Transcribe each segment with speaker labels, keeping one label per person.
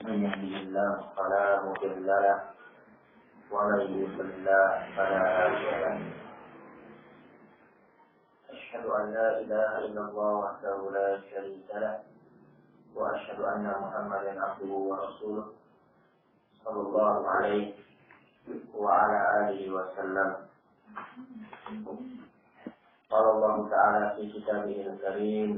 Speaker 1: من يهده الله فلا مضل له ومن يضلل فلا هادي له. أشهد أن لا إله إلا الله وحده لا شريك له وأشهد أن محمدا عبده ورسوله صلى الله عليه وعلى آله وسلم. قال الله تعالى في كتابه الكريم: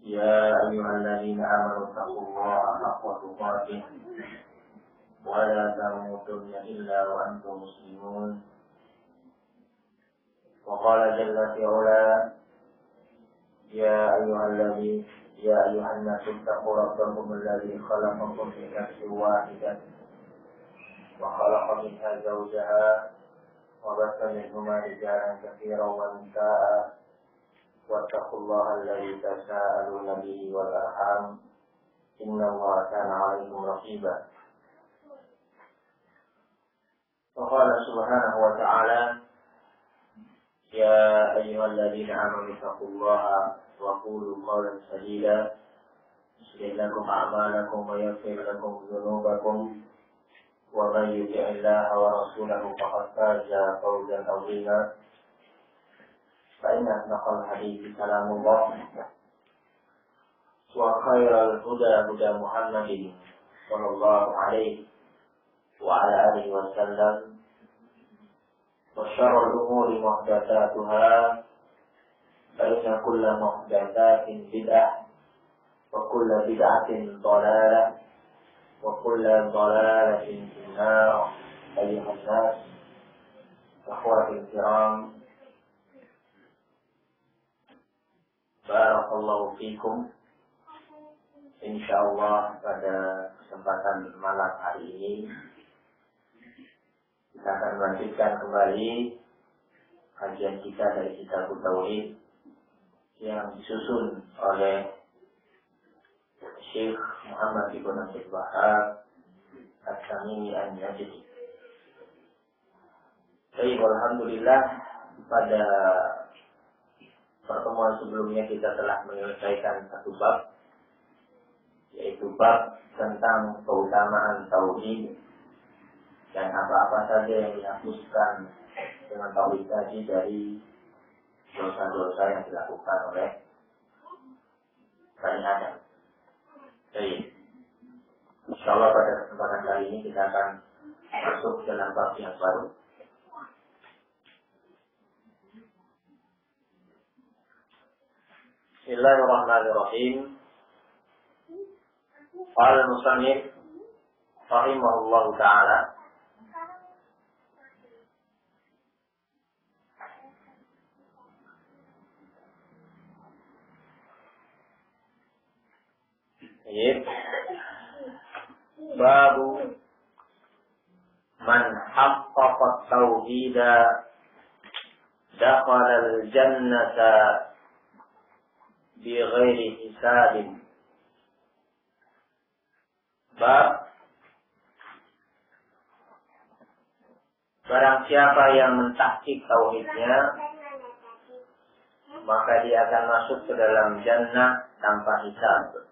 Speaker 1: يا أيها الذين آمنوا اتقوا الله حق تقاته ولا تموتن إلا وأنتم مسلمون. وقال جل في علا: يا أيها الناس اتقوا ربكم الذي خلقكم من نفس واحدة وخلق منها زوجها وبث منهما رجالا كثيرا ونساء واتقوا الله الذي تساءلون به والأرحام إن الله كان عليكم رقيبا. وقال سبحانه وتعالى: يا أيها الذين آمنوا اتقوا الله وقولوا قولا سديدا يصلح لكم أعمالكم ويغفر لكم ذنوبكم ومن يطع الله ورسوله فقد فاز فوزا عظيما. فإن أصدق الحديث كلام الله وخير الهدى هدى محمد صلى الله عليه وعلى آله وسلم وشر الأمور محدثاتها فإن كل محدثات بدعة وكل بدعة ضلالة وكل ضلالة في النار. أيها الناس أخواتي الكرام، barakallahu fikum. Insyaallah pada kesempatan malam hari ini kita akan melanjutkan kembali kajian kita dari Kitab Tauhid yang disusun oleh Syekh Muhammad ibn Abdul Wahhab At-Tamimi An-Najdi. Baik, alhamdulillah, pada pertemuan sebelumnya kita telah menyelesaikan satu bab, yaitu bab tentang keutamaan tauhid dan apa-apa saja yang dihapuskan dengan tauhid tadi dari dosa-dosa yang dilakukan oleh Bani Adam. Jadi, insyaallah pada kesempatan kali ini kita akan masuk dalam bab yang baru. Bismillahirrahmanirrahim. Qala al-musannif rahimahullahu ta'ala: Babu man haqqaqa tauhida dakhala al-jannata bighairi hisabin. Bab barang siapa yang mentahqiq tauhidnya, maka dia akan masuk ke dalam jannah tanpa hisab.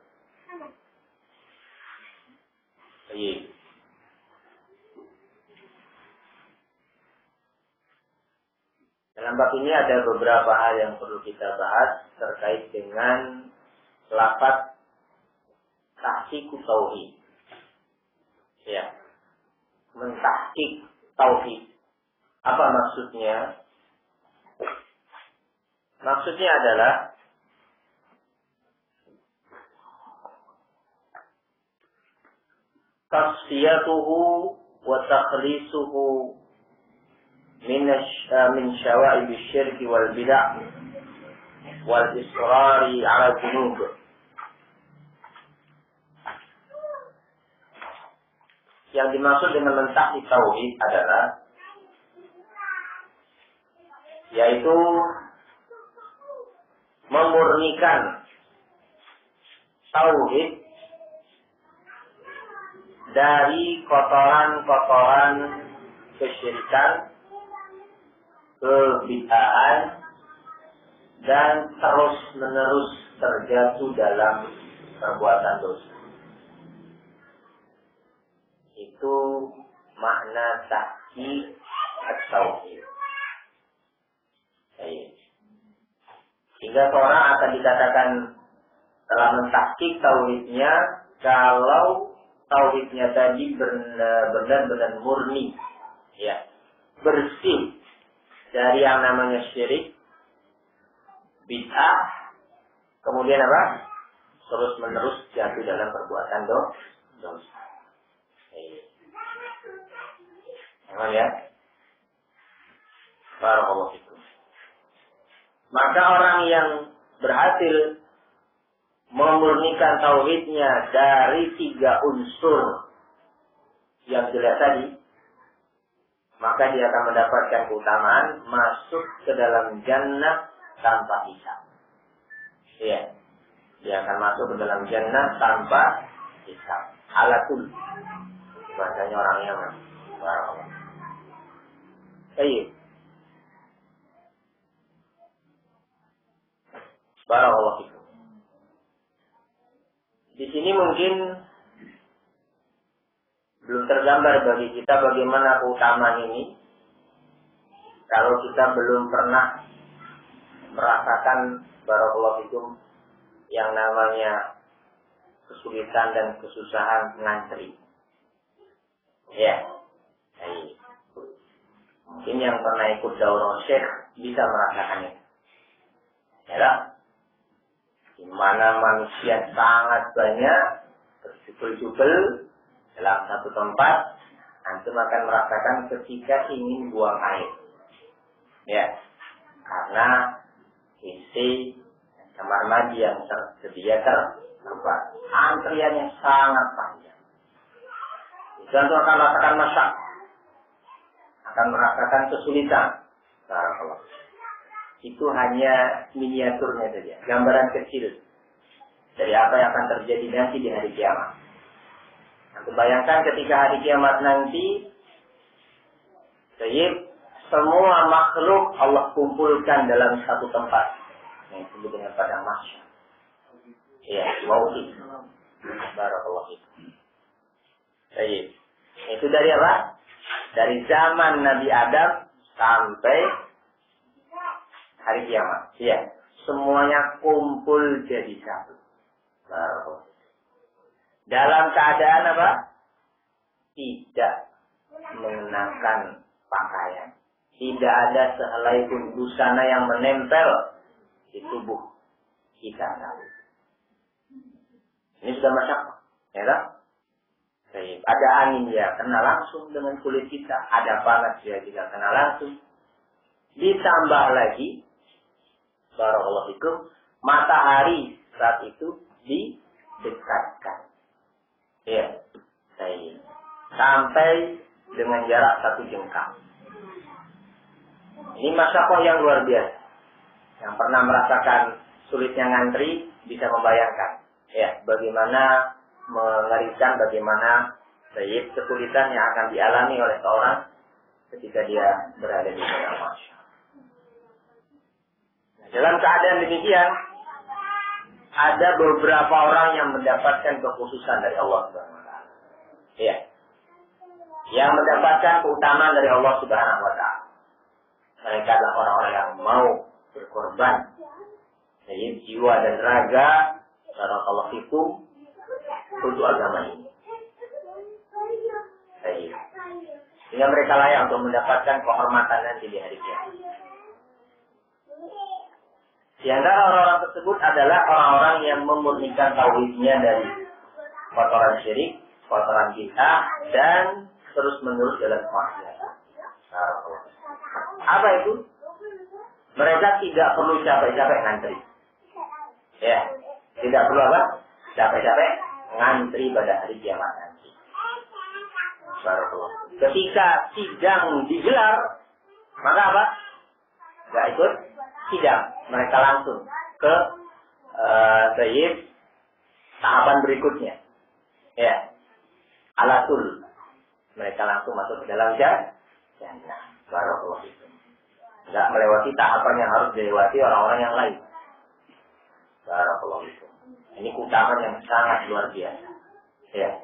Speaker 1: Baik. Dalam bab ini ada beberapa hal yang perlu kita bahas terkait dengan lafaz tahqiq tauhid. Ya. Mentahqiq tauhid. Apa maksudnya? Maksudnya adalah tasfiyatuhu wa takhlisuhu min syawa'ib asy-syirk wal bid'ah wal israri 'ala dzunub. Yang dimaksud dengan mentahqiq tauhid adalah yaitu memurnikan tauhid dari kotoran-kotoran kesyirikan, kebid'ahan, dan terus-menerus terjatuh dalam perbuatan dosa. itu makna tahqiq at-tauhid. Sehingga seorang akan dikatakan telah mentahqiq tauhidnya kalau tauhidnya tadi benar-benar murni, ya, bersih dari yang namanya syirik, bid'ah, kemudian apa? Terus menerus jatuh dalam perbuatan dosa. Emang ya? Barakallahu fikum. Maka orang yang berhasil memurnikan tauhidnya dari 3 unsur yang jelas tadi, maka dia akan mendapatkan keutamaan masuk ke dalam jannah tanpa hisab. Iya, dia akan masuk ke dalam jannah tanpa hisab. Alatul, bahasanya orang Yaman. Baik. Barakallahu fikum. Di sini mungkin belum tergambar bagi kita bagaimana keutamaan ini kalau kita belum pernah merasakan barakallahu fikum yang namanya kesulitan dan kesusahan ngantri. Ya. Mungkin yang pernah ikut daurah syekh bisa merasakannya. Ya. Di mana manusia sangat banyak berjubel-jubel dalam satu tempat, antum akan merasakan ketika ingin buang air. Ya, karena isi kamar mandi yang tersedia terdapat, antriannya sangat panjang. Itu antum akan merasakan masak, akan merasakan kesulitan. Barakallah. Itu hanya miniaturnya saja, gambaran kecil dari apa yang akan terjadi nanti di hari kiamat. Nah, bayangkan ketika hari kiamat nanti, semua makhluk Allah kumpulkan dalam satu tempat yang disebut dengan padang mahsyar. Ya, mauti. Barakallahu fikum. Itu dari apa? Dari zaman Nabi Adam sampai hari kiamat. Ya, semuanya kumpul jadi satu. Dalam keadaan apa? Tidak mengenakan pakaian. Tidak ada sehelai pun busana yang menempel di tubuh kita. Ini sudah masyarakat. Ya kan? Ada angin ya kena langsung dengan kulit kita. Ada panas ya kita kena langsung. Ditambah lagi barakallahu fikum, matahari saat itu didekatkan. Ya, sampai dengan jarak 1 jengkal. Ini masyarakat yang luar biasa. Yang pernah merasakan sulitnya ngantri bisa membayangkan, ya, bagaimana mengerikan, bagaimana kesulitan yang akan dialami oleh seorang ketika dia berada di dalam masyarakat. Dalam keadaan demikian, ada beberapa orang yang mendapatkan kekhususan dari Allah Subhanahu wa taala. Ya. Yang mendapatkan keutamaan dari Allah Subhanahu wa taala. Mereka adalah orang-orang yang mau berkorban dari jiwa dan raga barakallahu fikum untuk agama ini. Sehingga mereka layak untuk mendapatkan kehormatan nanti di hari kiamat. Di antara orang-orang tersebut adalah orang-orang yang memurnikan tauhidnya dari kotoran syirik, kotoran bid'ah, dan terus menerus dalam maksiat. Apa itu? Mereka tidak perlu capek-capek ngantri. Ya, tidak perlu apa? Capek-capek ngantri pada hari kiamat nanti. Ketika sidang digelar, maka apa? Gak ikut sidang. Mereka langsung ke tahapan berikutnya. Ya, alatul. Mereka langsung masuk ke dalam jannah. Barakallahu fikum. Enggak melewati tahapan yang harus dilewati orang-orang yang lain. Barakallahu fikum. Ini keutamaan yang sangat luar biasa. Ya.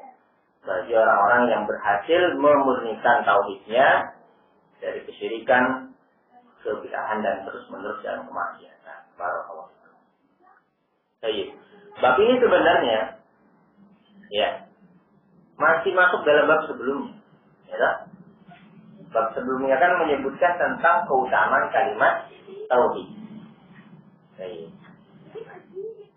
Speaker 1: bagi orang-orang yang berhasil memurnikan tauhidnya dari kesyirikan, kebid'ahan dan terus-menerus dalam kemaksiatan. Barakallahu fikum. Baik. Bab ini sebenarnya ya masih masuk dalam bab sebelumnya. Ya. Bab sebelumnya kan menyebutkan tentang keutamaan kalimat tauhid. Baik.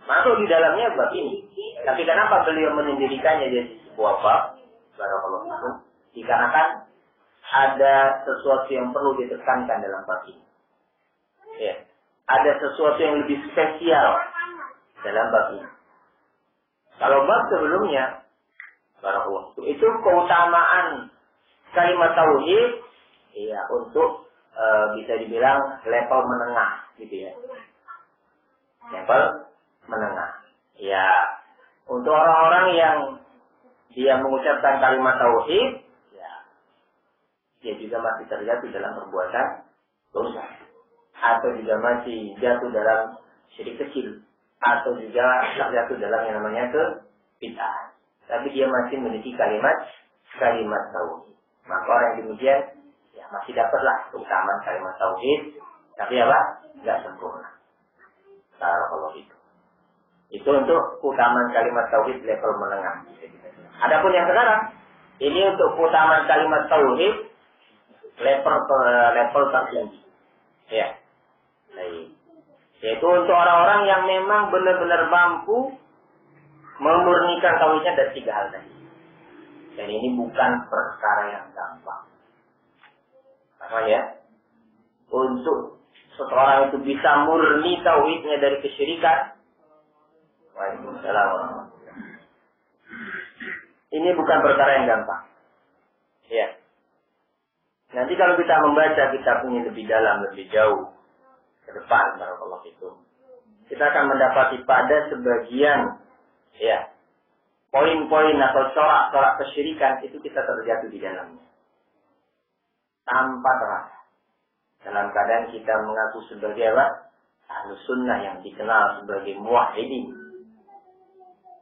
Speaker 1: Masuk di dalamnya bab ini. Tapi kenapa beliau mendirikannya jadi sebuah bab? Barakallahu fikum. Dikarenakan ada sesuatu yang perlu ditekankan dalam bab ini. Ya. Ada sesuatu yang lebih spesial dalam bab ini. Kalau bab sebelumnya, barakallahu fikum, itu keutamaan kalimat tauhid, ya, untuk bisa dibilang level menengah, gitu ya. Level menengah. Ya, untuk orang-orang yang dia mengucapkan kalimat tauhid, ya, dia juga masih terjatuh dalam perbuatan dosa, atau juga masih jatuh dalam syirik kecil, atau juga terjatuh dalam yang namanya kebid'ahan. Tapi dia masih memiliki kalimat tauhid. Maka orang yang demikian, ya, masih dapatlah keutamaan kalimat tauhid, tapi apa? Enggak sempurna. Kalau itu untuk keutamaan kalimat tauhid level menengah. Adapun yang sekarang, ini untuk keutamaan kalimat tauhid level tertinggi. Ya. Baik. Yaitu untuk orang-orang yang memang benar-benar mampu memurnikan tauhidnya dari 3 hal tadi. Dan ini bukan perkara yang gampang. Makanya, untuk seseorang itu bisa murni tauhidnya dari kesyirikan, waalaikumsalam, ini bukan perkara yang gampang. Ya. Nanti kalau kita membaca kitab ini lebih dalam, lebih jauh ke depan, barakallahu fikum, kita akan mendapati pada sebagian, ya, poin-poin atau corak-corak kesyirikan itu kita terjatuh di dalamnya tanpa terasa. Dalam keadaan kita mengaku sebagai apa? Ahlus sunnah yang dikenal sebagai muwahhidin.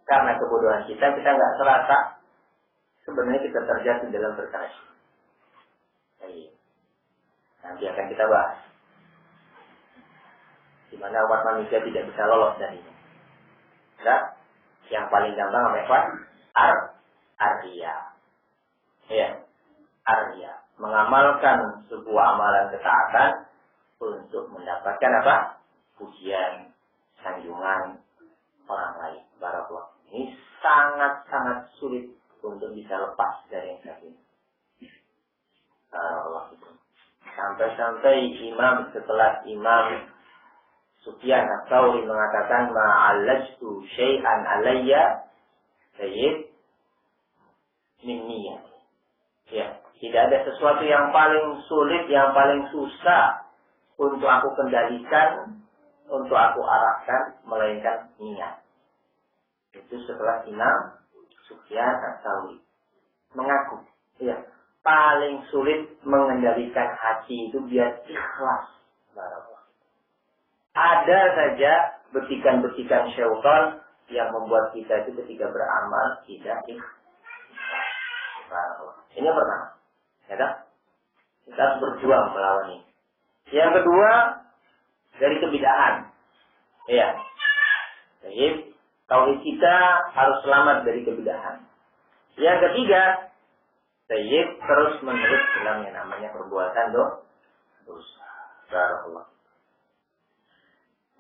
Speaker 1: Karena kebodohan kita nggak terasa sebenarnya kita terjatuh dalam perkara ini. Nanti akan kita bahas di mana umat manusia tidak bisa lolos darinya. Nah, yang paling gampang apa? Ar-riya. Ya, ar-riya. Mengamalkan sebuah amalan ketaatan untuk mendapatkan apa? Pujian, sanjungan orang lain. Barakallahu. Ini sangat-sangat sulit untuk bisa lepas dari yang satu ini. Barakallahu. Sampai-sampai imam setelah Imam Sufyan Ats-Tsauri mengatakan ma'alajtu syai'an alayya sayyid min niyyah. Ya, tidak ada sesuatu yang paling sulit, yang paling susah untuk aku kendalikan, untuk aku arahkan, melainkan niat. Itu setelah Imam Sufyan Ats-Tsauri mengaku, ya, paling sulit mengendalikan hati itu biar ikhlas. Ada saja betikan-betikan syaitan yang membuat kita itu ketika beramal tidak ikhlas. Ini yang pertama. Ya kan? Kita harus berjuang melawan ini. Yang kedua, dari kebid'ahan. Iya. Jadi, tauhid kita harus selamat dari kebid'ahan. Yang ketiga, sayyid terus menerus dalam yang namanya perbuatan dosa. Barakallah.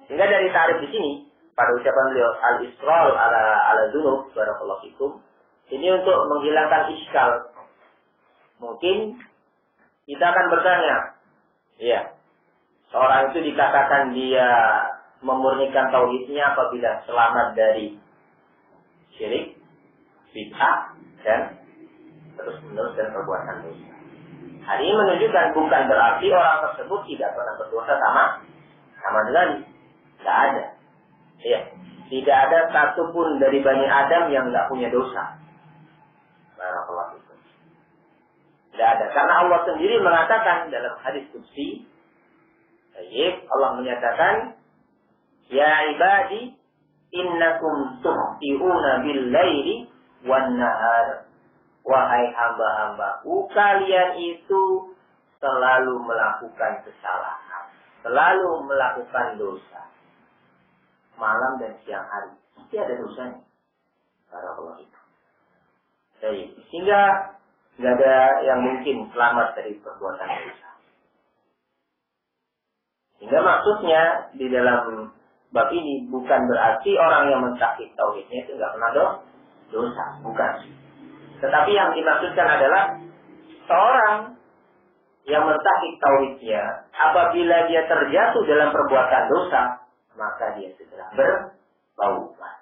Speaker 1: Sehingga dari tarif di sini, pada ucapan beliau al-israr ala dzunub, barakallahu fikum, ini untuk menghilangkan iskal. Mungkin kita akan bertanya, ya, seorang itu dikatakan dia memurnikan tauhidnya apabila selamat dari syirik, bid'ah, dan terus-menerus dan perbuatan dosa. Hal ini menunjukkan bukan berarti orang tersebut tidak pernah berdosa sama sekali. Tidak ada. Ya. Tidak ada satupun dari Bani Adam yang tidak punya dosa. Barakallahu fikum. Tidak ada. Karena Allah sendiri mengatakan dalam hadis qudsi, Allah menyatakan, ya ibadi, innakum tuhti'una bil laili wan nahar wahai hamba-hambaku, kalian itu selalu melakukan kesalahan, selalu melakukan dosa. Malam dan siang hari, pasti ada dosanya. Barakallahu fikum. Baik, sehingga nggak ada yang mungkin selamat dari perbuatan dosa. Sehingga maksudnya di dalam bab ini bukan berarti orang yang mencakup tauhidnya itu nggak pernah dosa, bukan. Tetapi yang dimaksudkan adalah seorang yang mencakup tauhidnya, apabila dia terjatuh dalam perbuatan dosa, maka dia segera bertaubat.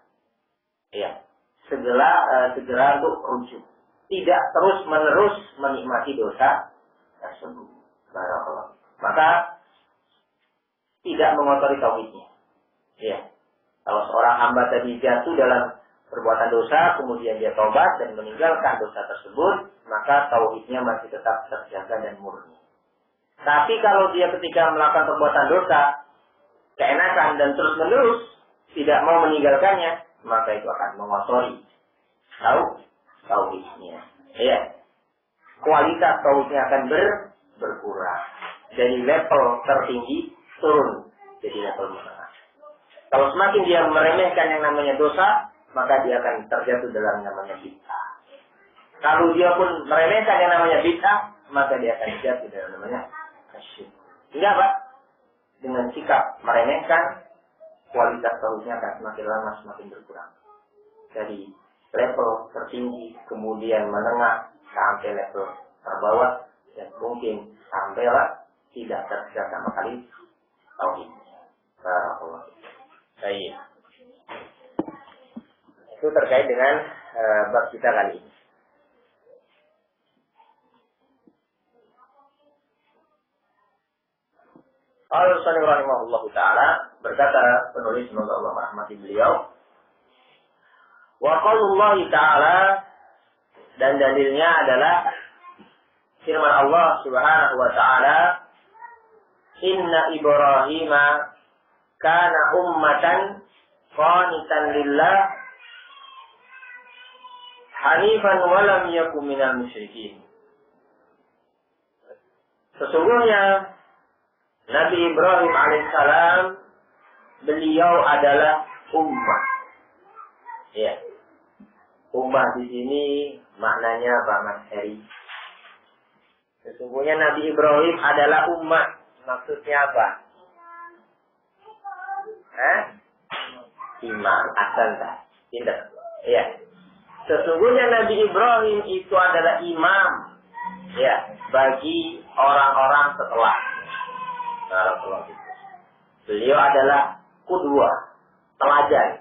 Speaker 1: Ya, segera untuk rujuk. Tidak terus-menerus menikmati dosa tersebut. Barakallahu. Maka tidak mengotori tauhidnya. Ya. Kalau seorang hamba tadi jatuh dalam perbuatan dosa, kemudian dia taubat dan meninggalkan dosa tersebut, maka tauhidnya masih tetap terjaga dan murni. Tapi kalau dia ketika melakukan perbuatan dosa, keenakan dan terus-menerus tidak mau meninggalkannya, maka itu akan mengotori tauhidnya. Ya. Kualitas tauhidnya akan berkurang. Dari level tertinggi turun jadi level menengah. Kalau semakin dia meremehkan yang namanya dosa, maka dia akan terjatuh dalam namanya bid'ah. Kalau dia pun meremehkan yang namanya bid'ah, maka dia akan jatuh dalam namanya syirik. Sehingga apa? Dengan sikap meremehkan, kualitas tauhidnya akan semakin lama semakin berkurang. Dari level tertinggi, kemudian menengah, sampai level terbawah, dan mungkin sampailah tidak terjaga sama sekali tauhidnya. Barakallahu. Baik. Itu terkait dengan bab kita kali ini. Al-Sani rahimahullah ta'ala berkata, penulis semoga Allah merahmati beliau, wa qaulullah ta'ala, dan dalilnya adalah firman Allah subhanahu wa ta'ala, inna Ibrahima kana ummatan qanitan lillah hanifan wa lam yakun minal musyrikin. Sesungguhnya Nabi Ibrahim alaihissalam, beliau adalah ummah. Ya. Ummah di sini maknanya apa, Mas Heri? Sesungguhnya Nabi Ibrahim adalah ummah. Maksudnya apa? Imam. Ahsanta. Tidak. Ya. Sesungguhnya Nabi Ibrahim itu adalah imam. Ya. Bagi orang-orang setelah. Beliau adalah qudwah, teladan,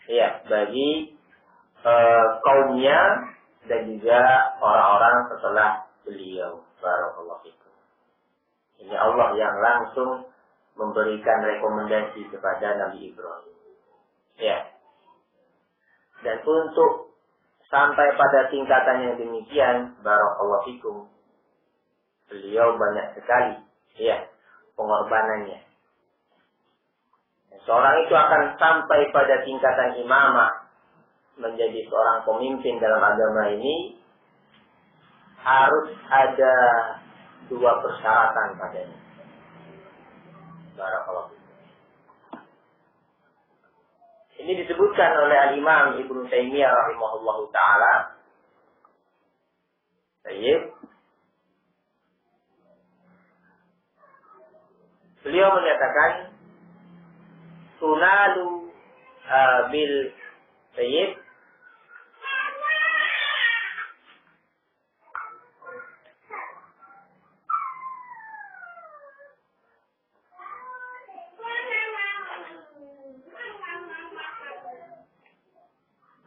Speaker 1: ya, bagi kaumnya dan juga orang-orang setelah beliau. Barakallahu fikum. Ini Allah yang langsung memberikan rekomendasi kepada Nabi Ibrahim. Ya. Dan untuk sampai pada tingkatan yang demikian, barakallahu fikum, beliau banyak sekali, ya, pengorbanannya. Seorang itu akan sampai pada tingkatan imamah, menjadi seorang pemimpin dalam agama ini, harus ada dua persyaratan padanya. Barakallahu. Ini disebutkan oleh Al-Imam Ibnu Taimiyah rahimahullahu ta'ala. Baik. Beliau menyatakan tunalu bil sayyid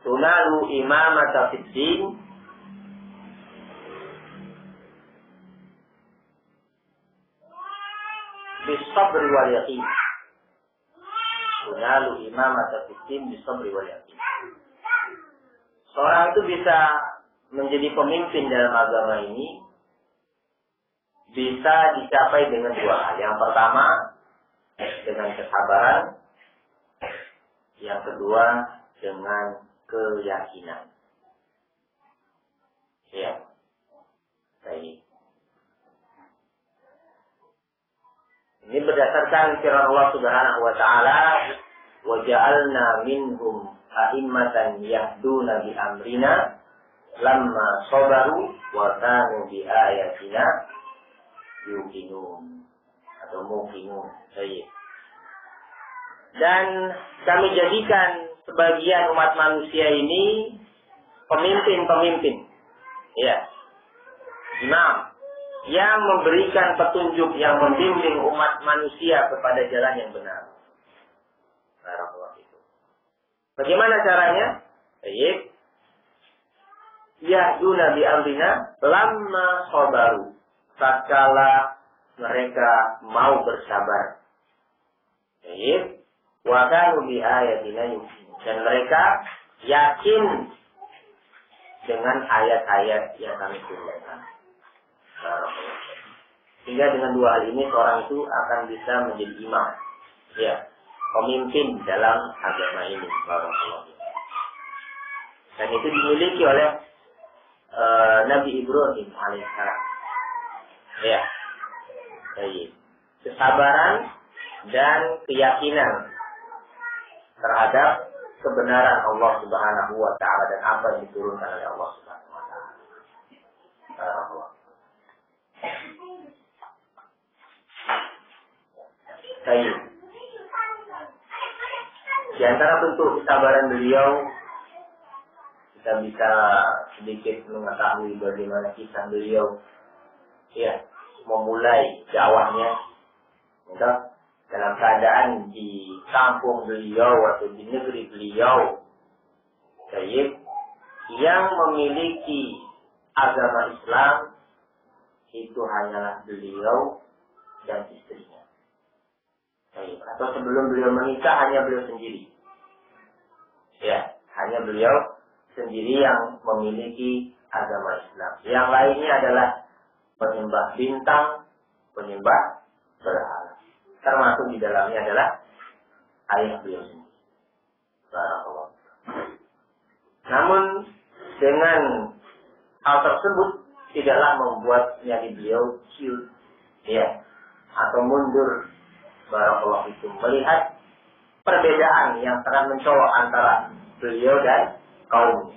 Speaker 1: tunalu imamata fid din bisabri wal yaqin. Tunalu imamata fid din bisabri wal yaqin. Seorang itu bisa menjadi pemimpin dalam agama ini bisa dicapai dengan dua hal. Yang pertama, dengan kesabaran. Yang kedua, dengan keyakinan. Ya. Baik. Ini berdasarkan firman Allah Subhanahu wa taala, "Wa ja'alna minhum a'immatan yahduna bi amrina lamma sabaru wa kanu bi ayatina yuqinun." Atau muqinun. Baik. Dan kami jadikan sebagian umat manusia ini pemimpin-pemimpin. Ya. Imam yang memberikan petunjuk, yang membimbing umat manusia kepada jalan yang benar. Bagaimana caranya? Baik. Yahduna bi amrina lamma sabaru. Tatkala mereka mau bersabar. Baik. Wa kanu bi ayatina yuqinun. Dan mereka yakin dengan ayat-ayat yang kami turunkan. Sehingga dengan dua hal ini seorang itu akan bisa menjadi imam, ya, pemimpin dalam agama ini. Dan itu dimiliki oleh Nabi Ibrahim alaihissalam. Ya, baik. Kesabaran dan keyakinan terhadap kebenaran Allah Subhanahu wa taala dan apa yang diturunkan oleh Allah Subhanahu wa taala. Baik. Di antara bentuk kesabaran beliau, kita bisa sedikit mengetahui bagaimana kisah beliau, ya, memulai dakwahnya, ya, dalam keadaan di kampung beliau atau di negeri beliau, baik, yang memiliki agama Islam itu hanyalah beliau dan istrinya. Baik. Atau sebelum beliau menikah hanya beliau sendiri. Ya, hanya beliau sendiri yang memiliki agama Islam. Yang lainnya adalah penyembah bintang, penyembah berhala. Termasuk di dalamnya adalah ayah beliau sendiri. Barakallah. Namun dengan hal tersebut tidaklah membuat nyali beliau ciut, ya, atau mundur. Barakallahu fikum, melihat perbedaan yang sangat mencolok antara beliau dan kaumnya.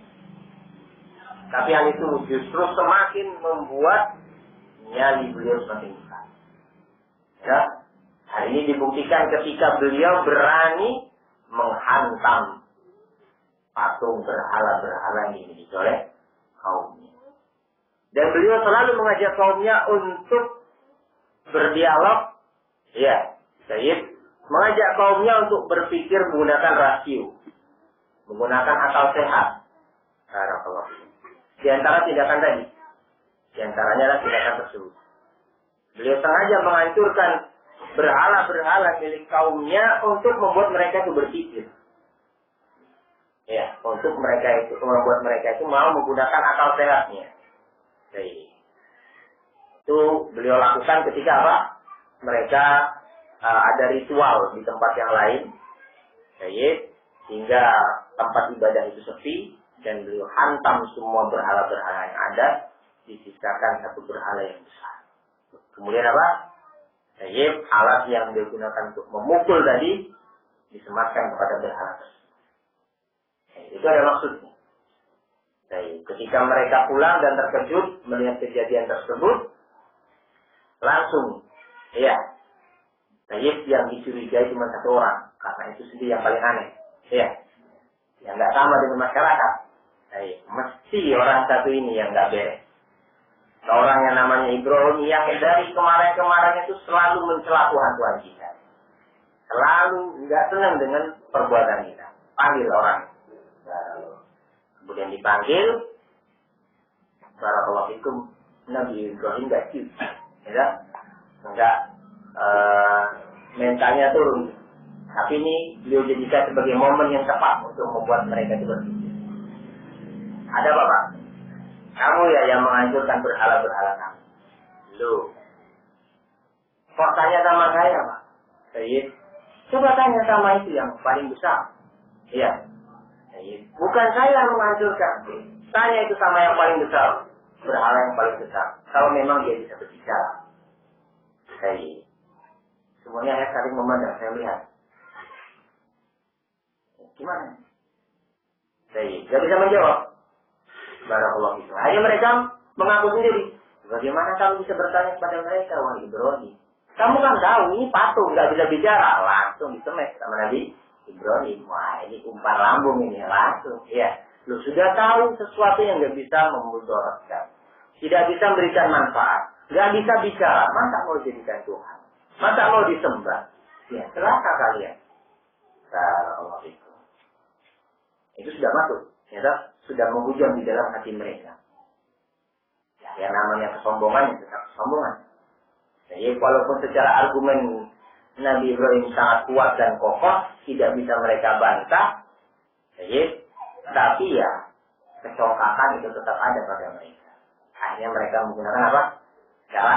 Speaker 1: Tapi hal itu justru semakin membuat nyali beliau semakin besar. Ya, hal ini dibuktikan ketika beliau berani menghantam patung berhala-berhala yang dimiliki oleh kaumnya. Dan beliau selalu mengajak kaumnya untuk berdialog, ya. Sayyid mengajak kaumnya untuk berpikir menggunakan rasio, menggunakan akal sehat. Di antara tindakan tadi, di antaranya adalah tindakan tersebut. Beliau sengaja menghancurkan berhala-berhala milik kaumnya untuk membuat mereka itu berpikir. Ya, untuk mereka itu membuat mereka itu mau menggunakan akal sehatnya. Jadi, itu beliau lakukan ketika apa? Mereka ada ritual di tempat yang lain, sehingga tempat ibadah itu sepi dan beliau hantam semua berhala-berhala yang ada, disisakan satu berhala yang besar. Kemudian apa? Alat yang beliau gunakan untuk memukul tadi disematkan kepada berhala tersebut. Itu ada maksudnya. Ketika mereka pulang dan terkejut melihat kejadian tersebut, langsung, ya, yang dicurigai cuma satu orang, karena itu sendiri yang paling aneh, ya, yang nggak sama dengan masyarakat. Mesti orang satu ini yang nggak beres. Orang yang namanya Ibrahim yang dari kemarin-kemarin itu selalu mencela Tuhan kita, selalu nggak senang dengan perbuatan kita. Panggil orang, kemudian dipanggil, barakallahu fikum, Nabi Ibrahim nggak ciut, ya, nggak mentalnya turun. Tapi ini beliau jadikan sebagai momen yang tepat untuk membuat mereka itu berpikir. Ada apa, Pak? Kamu ya yang menghancurkan berhala-berhala kamu. Loh, kok tanya sama saya, Pak? Sayyid, coba tanya sama itu yang paling besar. Iya. Bukan saya yang menghancurkan. Tanya itu sama yang paling besar. berhala yang paling besar. Kalau memang dia bisa berbicara. Semuanya saya saling memandang, saya lihat. Gimana? Gak bisa menjawab. Barakallahu fikum. Akhirnya mereka mengaku sendiri. Bagaimana kamu bisa bertanya kepada mereka? Wah, Ibrahim. Kamu kan tahu ini patung, gak bisa bicara. Langsung ditemes sama Nabi Ibrahim. Wah, ini umpan lambung ini. Langsung. Ya. Lu sudah tahu sesuatu yang gak bisa memudaratkan. Tidak bisa memberikan manfaat. Gak bisa bicara. Masa mau jadikan Tuhan? Masa mau disembah? Ya, celaka kalian. Barakallahu fikum. Itu sudah masuk. Ternyata sudah menghujam di dalam hati mereka. Ya, yang namanya kesombongan tetap kesombongan. Jadi walaupun secara argumen Nabi Ibrahim sangat kuat dan kokoh, tidak bisa mereka bantah. Jadi, tapi ya kecokakan itu tetap ada pada mereka. Akhirnya mereka menggunakan apa? Cara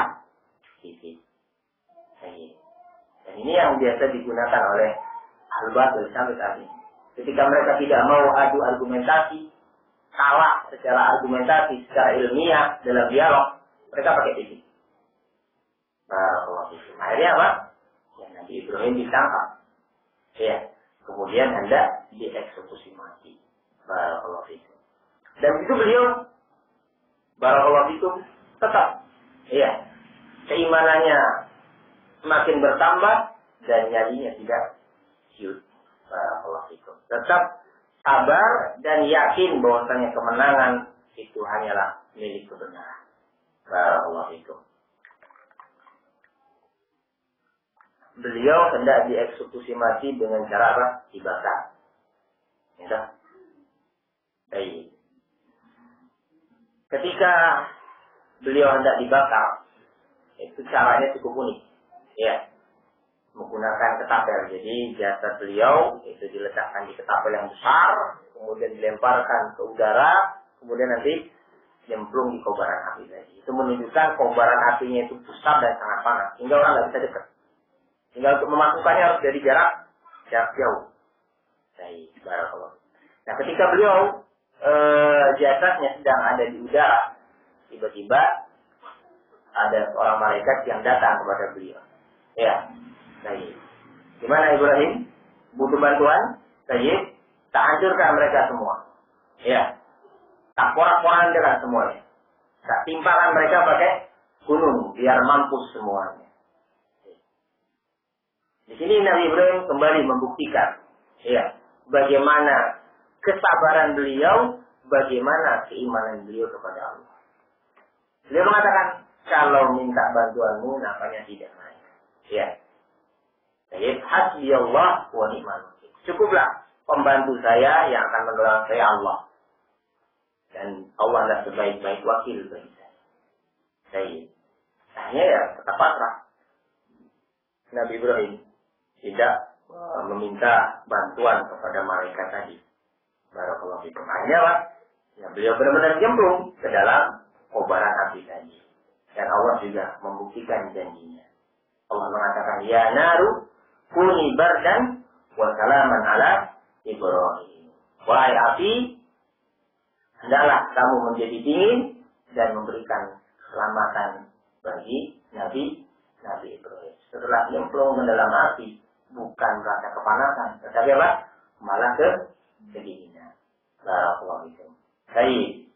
Speaker 1: sisi. Dan ini yang biasa digunakan oleh al-batil sampai saat ini. Ketika mereka tidak mau adu argumentasi, kalah secara argumentasi, secara ilmiah dalam dialog, mereka pakai sisi. Akhirnya apa? Ya, Nabi Ibrahim ditangkap. Ya, kemudian hendak dieksekusi mati. Barakallahu fikum. Dan itu beliau barakallahu fikum tetap ya, keimanannya semakin bertambah dan nyalinya tidak ciut. Barakallahu fikum. Tetap sabar dan yakin bahwasanya kemenangan itu hanyalah milik kebenaran. Barakallahu fikum. Beliau hendak dieksekusi mati dengan cara apa? Dibakar. Ya. Baik. Ketika beliau hendak dibakar, itu caranya cukup unik. Ya. Menggunakan ketapel. Jadi jasad beliau itu diletakkan di ketapel yang besar, kemudian dilemparkan ke udara, kemudian nanti nyemplung di kobaran api tadi. Itu menunjukkan kobaran apinya itu besar dan sangat panas, hingga orang nggak bisa dekat. Tinggal untuk memasukkannya harus dari jarak jauh. Baik, barakallahu. Nah, ketika beliau jasadnya sedang ada di udara, tiba-tiba ada seorang malaikat yang datang kepada beliau. Ya, baik. Gimana Ibrahim? Butuh bantuan? Baik. Tak hancurkan mereka semua. Ya. Tak porak-porandakan semuanya. Tak timpakan mereka pakai gunung biar mampus semuanya. Di sini Nabi Ibrahim kembali membuktikan, ya, bagaimana kesabaran beliau, bagaimana keimanan beliau kepada Allah. Beliau mengatakan, kalau minta bantuanmu, namanya tidak naik. Ya, jadi hasbiyallah wa ni'mal wakil. Cukuplah pembantu saya yang akan menolong saya Allah. Dan Allah adalah sebaik-baik wakil bagi saya. Jadi, hanya ya tetap pasrah. Nabi Ibrahim tidak meminta bantuan kepada malaikat tadi. Barakallahu fikum. Akhirnya Pak, ya, beliau benar-benar jemplung ke dalam kobaran api tadi. Dan Allah juga membuktikan janjinya. Allah mengatakan, ya naru kuni bardan wa salaman ala Ibrahim. Wahai api, hendaklah kamu menjadi dingin dan memberikan keselamatan bagi Nabi Ibrahim. Setelah nyemplung ke dalam api, bukan rasa kepanasan, tetapi apa? Malah kedinginan. Barakallahu fikum. Baik.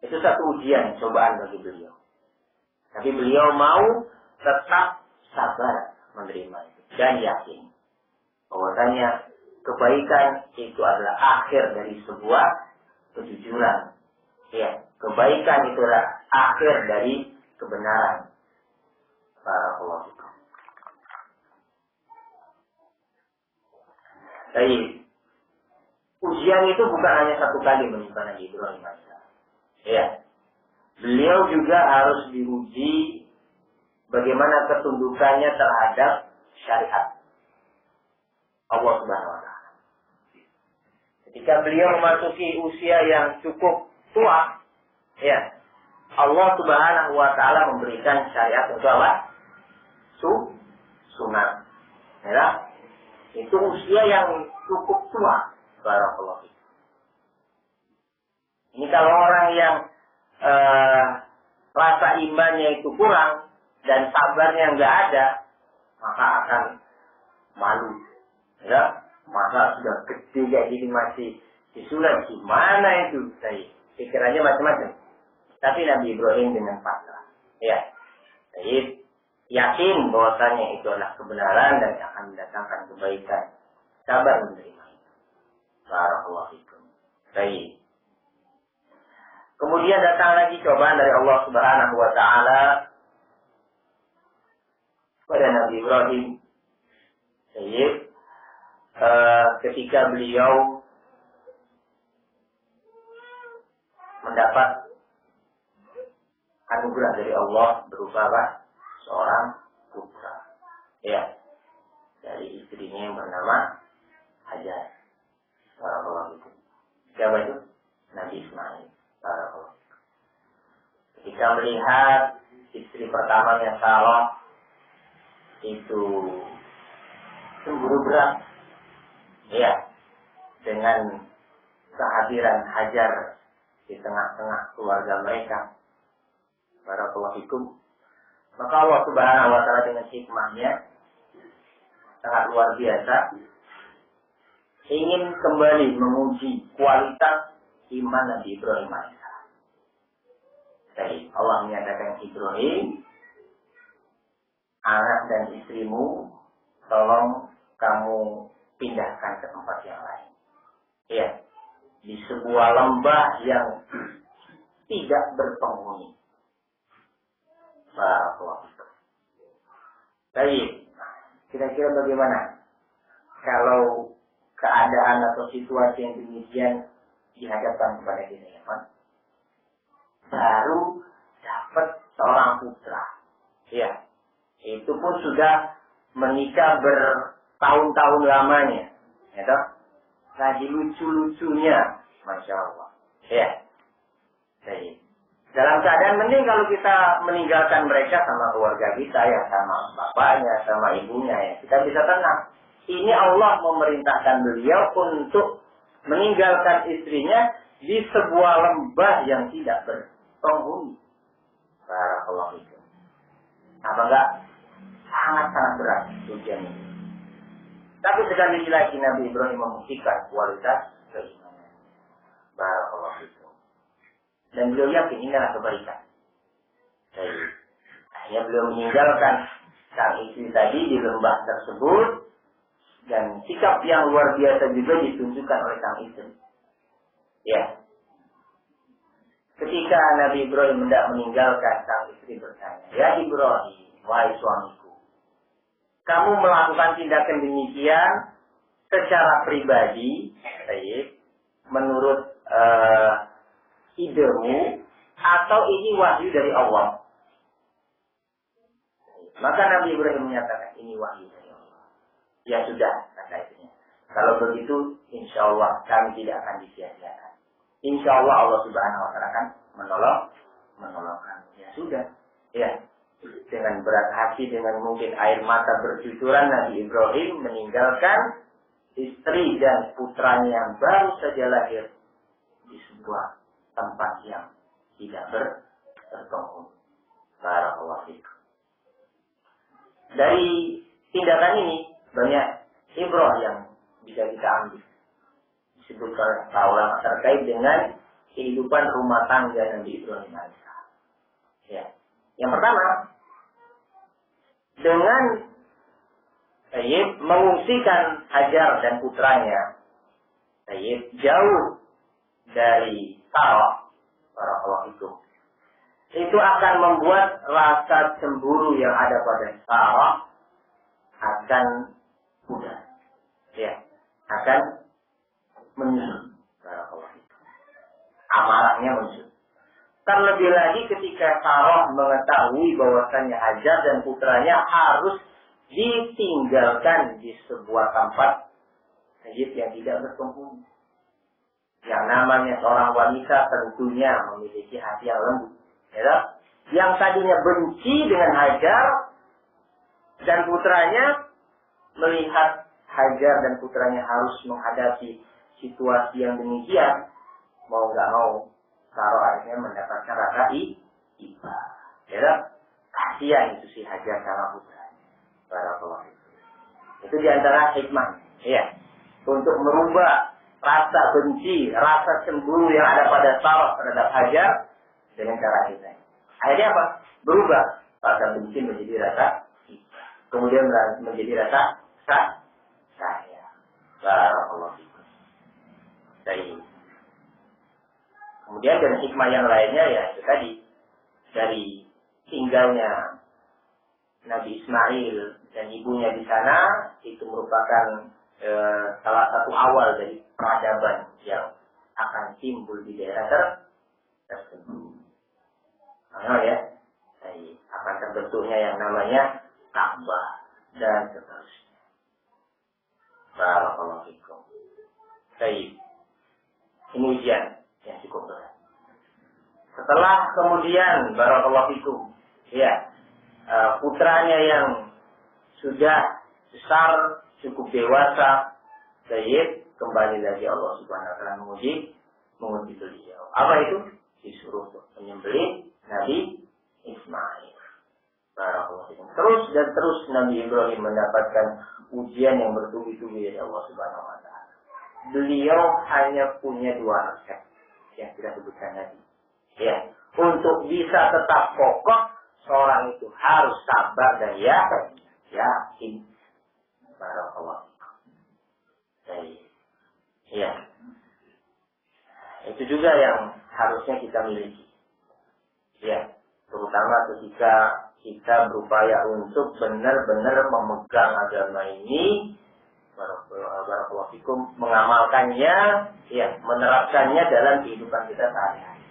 Speaker 1: Itu satu ujian, cobaan bagi beliau. Tapi beliau mau tetap sabar menerima itu dan yakin bahwasanya kebaikan itu adalah akhir dari sebuah kejujuran. Ya, kebaikan itu adalah akhir dari kebenaran. Barakallahu fikum. Baik. Ujian itu bukan hanya satu kali menimpa Nabi Ibrahim AS. Ya. Beliau juga harus diuji bagaimana ketundukannya terhadap syariat Allah Subhanahu wa taala. Ketika beliau memasuki usia yang cukup tua, ya, Allah Subhanahu wa taala memberikan syariat untuk apa? Sunat. Ya. Itu usia yang cukup tua. Barakallahu fikum. Ini kalau orang yang rasa imannya itu kurang dan sabarnya nggak ada, maka akan malu. Ya, masa sudah gede kayak gini masih disulat, gimana itu? Pikirannya macam-macam. Tapi Nabi Ibrahim dengan pasrah. Ya, jadi yakin bahwasanya itu adalah kebenaran dan akan mendatangkan kebaikan. Sabar menerima itu. Barakallahu fikum. Baik. Kemudian datang lagi cobaan dari Allah Subhanahu wa taala pada Nabi Ibrahim. Jadi ketika beliau mendapat anugerah dari Allah berupa apa? Seorang putra. Ya. Dari istrinya yang bernama Hajar. Barakallahu fikum. Siapa itu? Nabi Ismail. Barakallahu. Ketika melihat istri pertamanya Sarah itu cemburu berat, ya, dengan kehadiran Hajar di tengah-tengah keluarga mereka. Barakallahu fikum. Maka Allah Subhanahu wa taala dengan hikmahnya sangat luar biasa ingin kembali menguji kualitas iman Nabi Ibrahim alaihissalam. Jadi Allah menyatakan Ibrahim, anak dan istrimu tolong kamu pindahkan ke tempat yang lain. Ya, di sebuah lembah yang tidak berpenghuni. Barakallahu fikum. Baik, kira-kira bagaimana kalau keadaan atau situasi yang demikian dihadapkan kepada kita, ya Pak? Baru dapat seorang putra, ya, itu pun sudah menikah bertahun-tahun lamanya, ya toh? Lagi lucu-lucunya, masya Allah, ya. Baik. Dalam keadaan mending kalau kita meninggalkan mereka sama keluarga kita, ya, sama bapaknya, sama ibunya, ya, kita bisa tenang. Ini Allah memerintahkan beliau untuk meninggalkan istrinya di sebuah lembah yang tidak berpenghuni. Barakallahu fikum. Apa enggak? Sangat-sangat berat ujian ini. Tapi sekali lagi Nabi Ibrahim membuktikan kualitas keimanan. Barakallahu fikum. Dan beliau yakin ini adalah kebaikan. Jadi, akhirnya beliau meninggalkan sang istri tadi di lembah tersebut. Dan sikap yang luar biasa juga ditunjukkan oleh sang istri. Ya. Ketika Nabi Ibrahim hendak meninggalkan, sang istri bertanya, "Ya Ibrahim, wahai suamiku, kamu melakukan tindakan demikian secara pribadi, menurut idemu, atau ini wahyu dari Allah?" Maka Nabi Ibrahim menyatakan, ini wahyu dari Allah. Ya sudah, kata istrinya. Kalau begitu, insya Allah kami tidak akan disia-siakan. Insya Allah Allah Subhanahu wa taala akan menolong kami. Ya sudah, ya. Dengan berat hati, dengan mungkin air mata bercucuran, Nabi Ibrahim meninggalkan istri dan putranya yang baru saja lahir di sebuah tempat yang tidak berpenghuni. Barakallahu fikum. Dari tindakan ini banyak ibrah yang bisa kita ambil. Disebutkan ulama terkait dengan kehidupan rumah tangga Nabi Ibrahim alaihissalam. Ya. Yang pertama, dengan mengungsikan Hajar dan putranya jauh dari Sarah, barakallahu fikum, itu akan membuat rasa cemburu yang ada pada Sarah akan pudar, ya, akan menyusut, barakallahu fikum. Amarahnya menyusut. Terlebih lagi ketika Sarah mengetahui bahwasannya Hajar dan putranya harus ditinggalkan di sebuah tempat yang tidak berpenghuni. Yang namanya seorang wanita tentunya memiliki hati yang lembut, ya, yang tadinya benci dengan Hajar dan putranya, melihat Hajar dan putranya harus menghadapi situasi yang demikian, mau nggak mau Sarah akhirnya mendapatkan rasa iba. Ya, kasihan itu si Hajar sama putra. Barakallahu. Itu diantara hikmah, ya, untuk merubah rasa benci, rasa cemburu yang ada pada Sarah terhadap Hajar dengan cara kita. Akhirnya apa? Berubah rasa benci menjadi rasa cinta. Kemudian menjadi rasa sayang. Barakallahu fikum. Baik. Kemudian dari hikmah yang lainnya ya itu tadi, dari tinggalnya Nabi Ismail dan ibunya di sana, itu merupakan salah satu awal dari peradaban yang akan timbul di daerah tersebut. Ya, akan terbentuknya yang namanya Ka'bah dan seterusnya. Barakallahu fikum. Baik. Ini ujian yang cukup berat. Setelah kemudian barakallahu fikum, ya, putranya yang sudah besar, cukup dewasa, Sayyid, kembali lagi Allah Subhanahu wa taala menguji beliau. Apa itu? Disuruh menyembelih Nabi Ismail. Barakallahu fikum. Terus dan terus Nabi Ibrahim mendapatkan ujian yang bertubi-tubi dari Allah Subhanahu wa taala. Beliau hanya punya dua resep yang kita sebutkan tadi. Ya, untuk bisa tetap kokoh, seorang itu harus sabar dan yakin. Barakallahu fikum. Ya. Itu juga yang harusnya kita miliki. Ya, terutama ketika kita berupaya untuk benar-benar memegang agama ini, barakallahu fikum, mengamalkannya, ya, menerapkannya dalam kehidupan kita sehari-hari.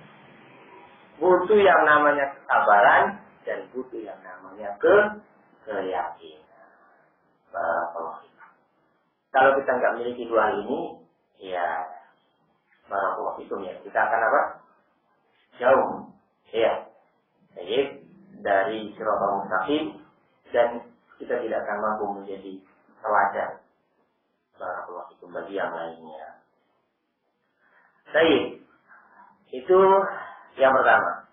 Speaker 1: Butuh yang namanya kesabaran dan butuh yang namanya keyakinan. Barakallahu fikum. Kalau kita nggak memiliki dua ini, ya, barakallahu fikum, ya, kita akan apa? Jauh, ya, dari siratal mustaqim, dan kita tidak akan mampu menjadi teladan barakallahu fikum bagi yang lainnya. Baik, itu yang pertama,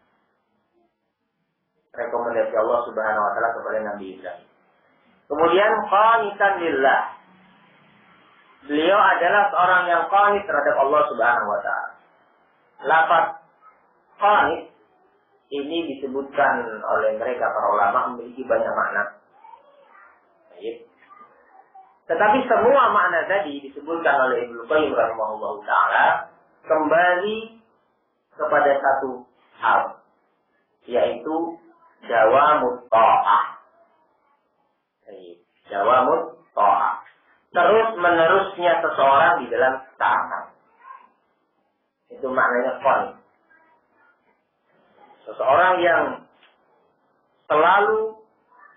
Speaker 1: rekomendasi Allah Subhanahu wa taala kepada Nabi Ibrahim. Kemudian qanitan lillah. Beliau adalah seorang yang qanit terhadap Allah Subhanahu wa taala. Lafaz qanit ini disebutkan oleh mereka para ulama memiliki banyak makna. Baik. Tetapi semua makna tadi disebutkan oleh Ibnu Qayyim rahimahullah taala kembali kepada satu hal, yaitu dawamut ta'ah. Dawamut ta'ah. Terus menerusnya seseorang di dalam taat. Itu maknanya qanit. Seseorang yang selalu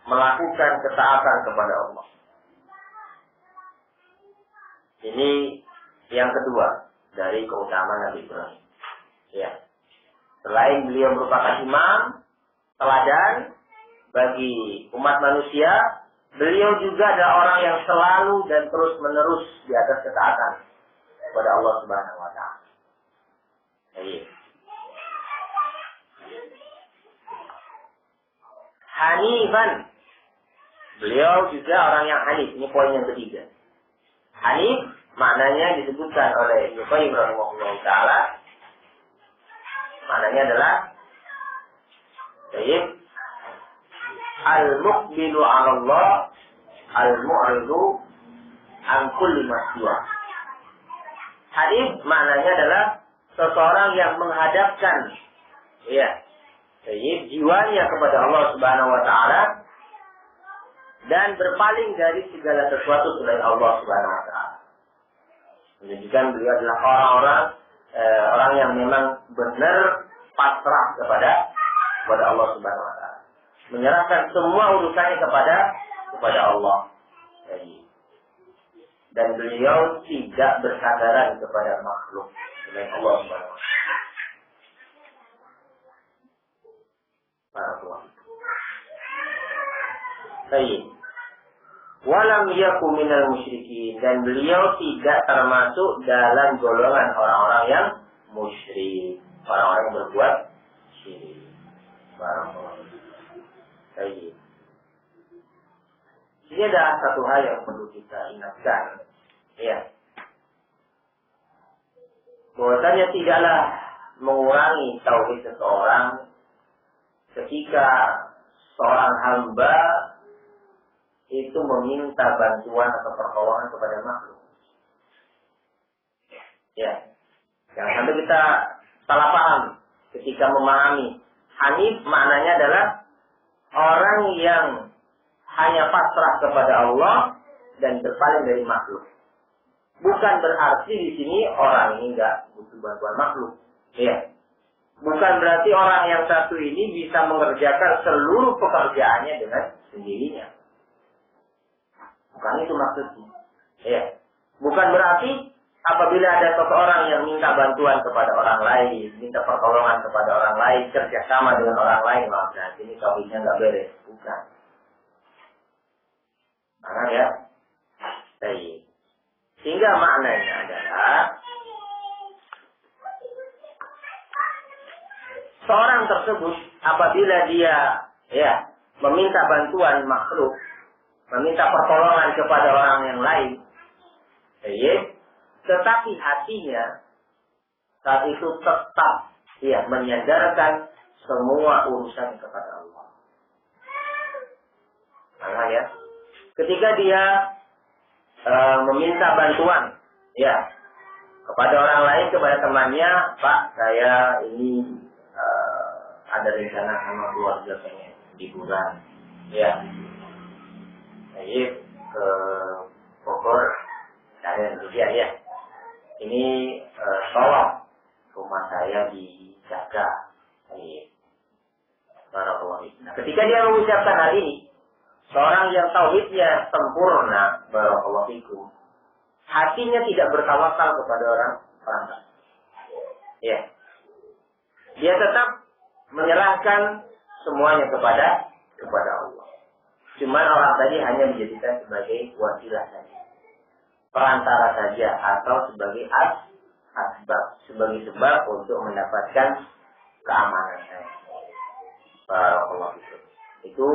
Speaker 1: melakukan ketaatan kepada Allah. Ini yang kedua dari keutamaan Nabi Ibrahim. Ya. Selain beliau merupakan imam, teladan bagi umat manusia, beliau juga adalah orang yang selalu dan terus menerus di atas ketaatan kepada Allah Subhanahu wa taala. Baik. Hanifan. Beliau juga orang yang hanif. Ini poin yang ketiga. Hanif maknanya disebutkan oleh Ibnu Qayyim rahimahullah taala. Maknanya adalah baik, al-muqbilu 'ala Allah, al-mu'ridu an kulli ma siwa. Hanif maknanya adalah seseorang yang menghadapkan, ya, jiwanya kepada Allah Subhanahu wa taala dan berpaling dari segala sesuatu selain Allah Subhanahu wa taala. Menunjukkan beliau adalah orang yang memang benar pasrah kepada Allah Subhanahu wa taala. Menyerahkan semua urusannya kepada Allah. Dan beliau tidak bersandaran kepada makhluk selain Allah Subhanahu wa taala. Baik. Walam yaku minal musyrikin, dan beliau tidak termasuk dalam golongan orang-orang yang musyrik, orang-orang yang berbuat syirik. Barakallahu. Baik. Ini ada satu hal yang perlu kita ingatkan, ya. Bahwasanya tidaklah mengurangi tauhid seseorang ketika seorang hamba itu meminta bantuan atau pertolongan kepada makhluk. Ya, jangan sampai kita salah paham ketika memahami. Hanif maknanya adalah orang yang hanya pasrah kepada Allah dan berpaling dari makhluk. Bukan berarti di sini orang ini enggak butuh bantuan makhluk. Ya. Bukan berarti orang yang satu ini bisa mengerjakan seluruh pekerjaannya dengan sendirinya. Bukan itu maksudnya. Ya. Bukan berarti apabila ada seseorang yang minta bantuan kepada orang lain, minta pertolongan kepada orang lain, kerjasama dengan orang lain, nah ini tauhidnya nggak beres. Bukan. Karena ya, baik. Sehingga maknanya adalah seorang tersebut apabila dia meminta bantuan makhluk, meminta pertolongan kepada orang yang lain, tetapi hatinya saat itu tetap menyandarkan semua urusan kepada Allah. Karena ya, ketika dia meminta bantuan kepada orang lain, kepada temannya, Pak, saya ini ada rencana sama keluarga pengen liburan, saya ke Bogor, saya demikian ya. Ini tolong rumah saya dijaga. Nah, ketika dia mengucapkan hal ini, seorang yang tauhidnya sempurna, barakallahu fikum, hatinya tidak bertawakal kepada orang lain. Ya. Dia tetap menyerahkan semuanya kepada Allah. Cuma orang tadi hanya dijadikan sebagai wasilah saja, perantara saja, atau sebagai asbab, sebagai sebab untuk mendapatkan keamanan saya. Barakallahu fikum. Itu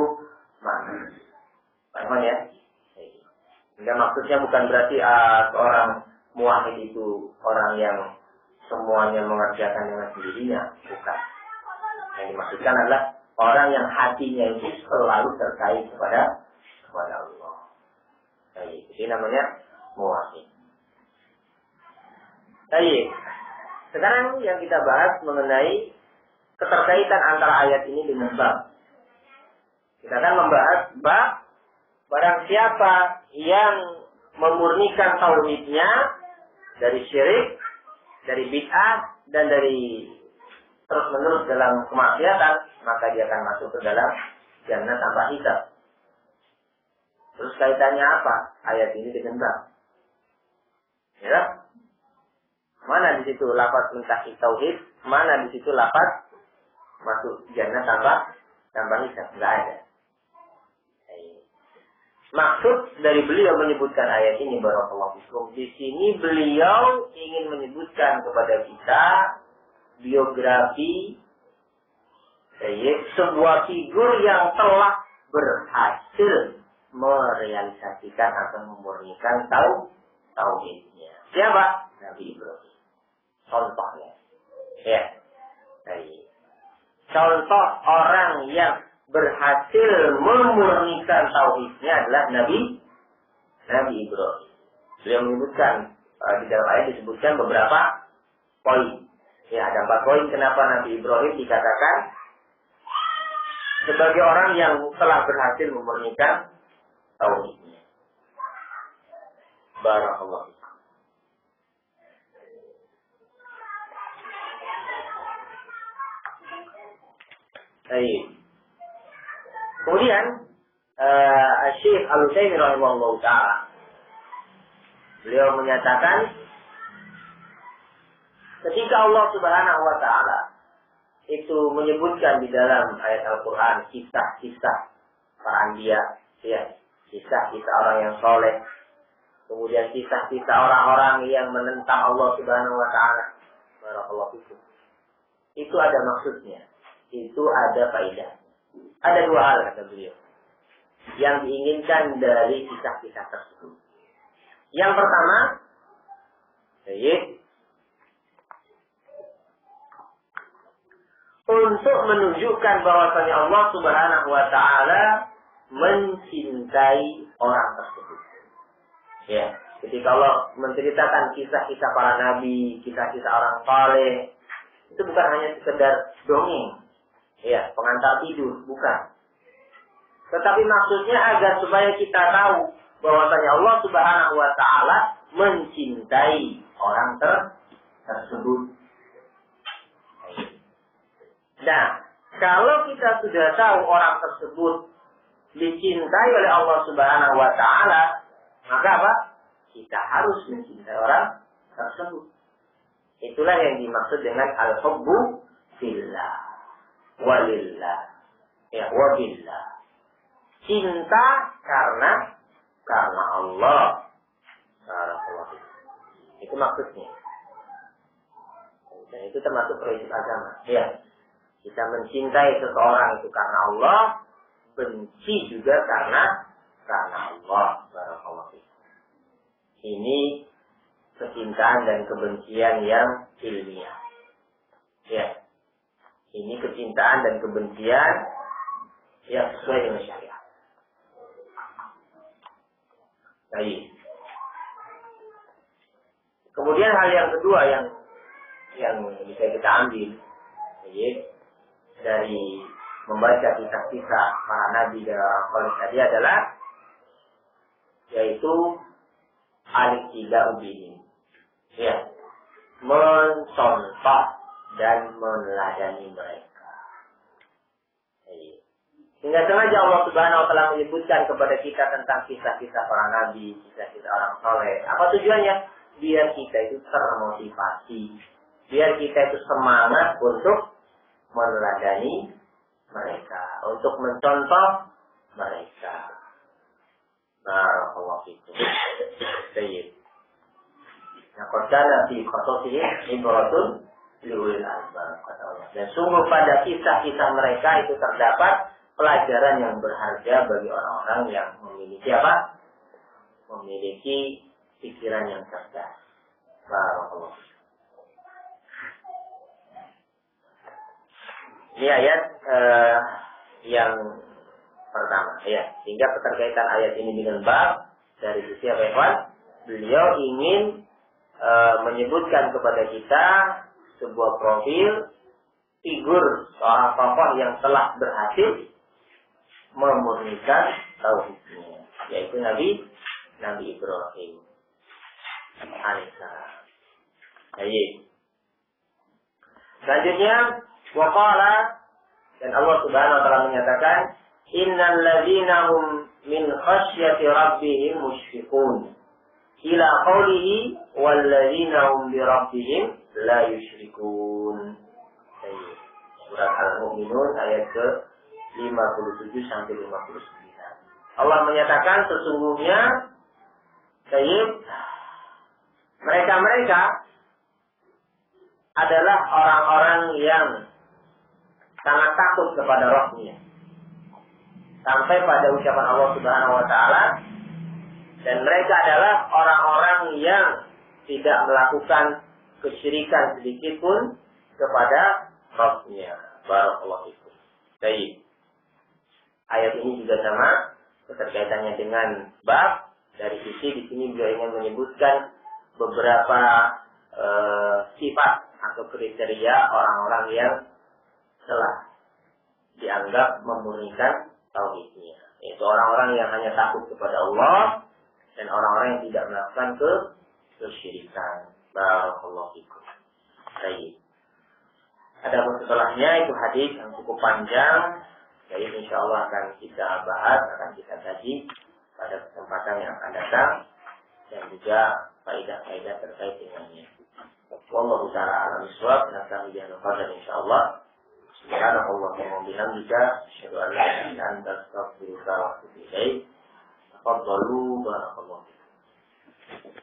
Speaker 1: makna. Paham ya? Enggak, maksudnya bukan berarti seorang muwahhid itu orang yang semuanya mengerjakan dengan sendirinya, bukan. Yang dimaksudkan adalah orang yang hatinya itu selalu terkait kepada Allah. Baik, ini namanya muwahhid. Baik. Sekarang yang kita bahas mengenai keterkaitan antara ayat ini dengan bab. Kita akan membahas bab barang siapa yang memurnikan tauhidnya dari syirik, dari bid'ah, dan dari terus-menerus dalam kemaksiatan, maka dia akan masuk ke dalam jannah tanpa hisab. Terus kaitannya apa ayat ini dengan bab? Ya? Mana di situ lafaz mentahki tauhid, mana di situ lafaz masuk jannah tanpa hisab? Enggak ada. Maksud dari beliau menyebutkan ayat ini, barakallahu fikum, di sini beliau ingin menyebutkan kepada kita biografi sebuah figur yang telah berhasil merealisasikan atau memurnikan tauhidnya. Siapa? Nabi Ibrahim. Contohnya. Ya. Contoh orang yang berhasil memurnikan tauhidnya adalah Nabi Ibrahim. Beliau menyebutkan di dalam ayat disebutkan beberapa poin. Ya, ada 4 poin kenapa Nabi Ibrahim dikatakan sebagai orang yang telah berhasil memurnikan tauhidnya. Barakallahu. Baik. Kemudian Syekh Al-Utsaimin rahimahullah ta'ala, beliau menyatakan ketika Allah Subhanahu wa ta'ala itu menyebutkan di dalam ayat Al-Quran kisah-kisah para anbiya, kisah-kisah orang yang soleh, kemudian kisah-kisah orang-orang yang menentang Allah Subhanahu wa ta'ala, barakallahu fikum, itu ada maksudnya, itu ada faedah.
Speaker 2: Ada dua hal kata beliau yang diinginkan dari kisah-kisah tersebut. Yang pertama, untuk menunjukkan bahwasanya Allah Subhanahu wa taala mencintai orang tersebut. Ya, ketika Allah menceritakan kisah-kisah para nabi, kisah-kisah orang saleh, itu bukan hanya sekedar dongeng, ya, pengantar tidur, bukan. Tetapi maksudnya agar supaya kita tahu bahwasanya Allah Subhanahu wa taala mencintai orang tersebut. Nah, kalau kita sudah tahu orang tersebut dicintai oleh Allah Subhanahu wa taala, maka apa? Kita harus mencintai orang tersebut. Itulah yang dimaksud dengan al-hubbu fillah walillah. Ya, wabillah. Cinta karena Allah. Itu maksudnya. Dan itu termasuk prinsip agama. Ya. Kita mencintai seseorang itu karena Allah, benci juga karena Allah. Barakallahu fiik. Ini kecintaan dan kebencian yang ilmiah. Ya. Ini kecintaan dan kebencian yang sesuai dengan syariat. Baik. Kemudian hal yang kedua yang bisa kita ambil, dari membaca kisah-kisah para nabi dan orang saleh tadi adalah yaitu al-iqtida'u bihim. Ya. Mencontoh dan meneladani mereka. Sehingga sengaja Allah Subhanahu wa taala menyebutkan kepada kita tentang kisah-kisah para nabi, kisah-kisah orang saleh. Apa tujuannya? Biar kita itu termotivasi, biar kita itu semangat untuk meneladani mereka, untuk mencontoh mereka. Barakallahu fikum. Baik. Nah, qadana fi qasasihim ibratun liulil albab, kata Allah. Dan sungguh pada kisah-kisah mereka itu terdapat pelajaran yang berharga bagi orang-orang yang memiliki apa? Memiliki pikiran yang cerdas. Barakallahu fikum. Ini ayat yang pertama, ya. Sehingga keterkaitan ayat ini dengan bab dari sisi apa? Beliau ingin menyebutkan kepada kita sebuah profil figur seorang tokoh yang telah berhasil memurnikan tauhidnya, yaitu Nabi Ibrahim alaihissalam. Baik. Selanjutnya, waqala, dan Allah Subhanahu wa taala menyatakan, innal ladzina hum min khasyati rabbihim musyfiqun. Ila qawlihi wal ladzina hum bi rabbihim la yusyrikun. Surat Al-Mu'minun ayat ke 57 sampai 59. Allah menyatakan sesungguhnya mereka adalah orang-orang yang sangat takut kepada Rabb-Nya. Sampai pada ucapan Allah Subhanahu wa taala, dan mereka adalah orang-orang yang tidak melakukan kesyirikan sedikit pun kepada Rabb-Nya. Barakallahu fikum. Baik. Ayat ini juga sama keterkaitannya dengan bab. Dari sisi di sini beliau ingin menyebutkan beberapa sifat atau kriteria orang-orang yang telah dianggap memurnikan tauhidnya. Yaitu orang-orang yang hanya takut kepada Allah dan orang-orang yang tidak melakukan kesyirikan. Barakallahu fikum. Baik. Adapun setelahnya itu hadis yang cukup panjang. Jadi insyaallah akan kita bahas, akan kita kaji pada kesempatan yang akan datang, dan juga faedah-faedah terkait dengannya. Wallahu ta'ala a'lam bishawab. Naktafi bihadzal qadar insyaallah. Subhanakallahumma wa bihamdika asyhadu an la ilaha illa anta astaghfiruka wa atubu ilaik. Tafadhalu barakallahu fikum.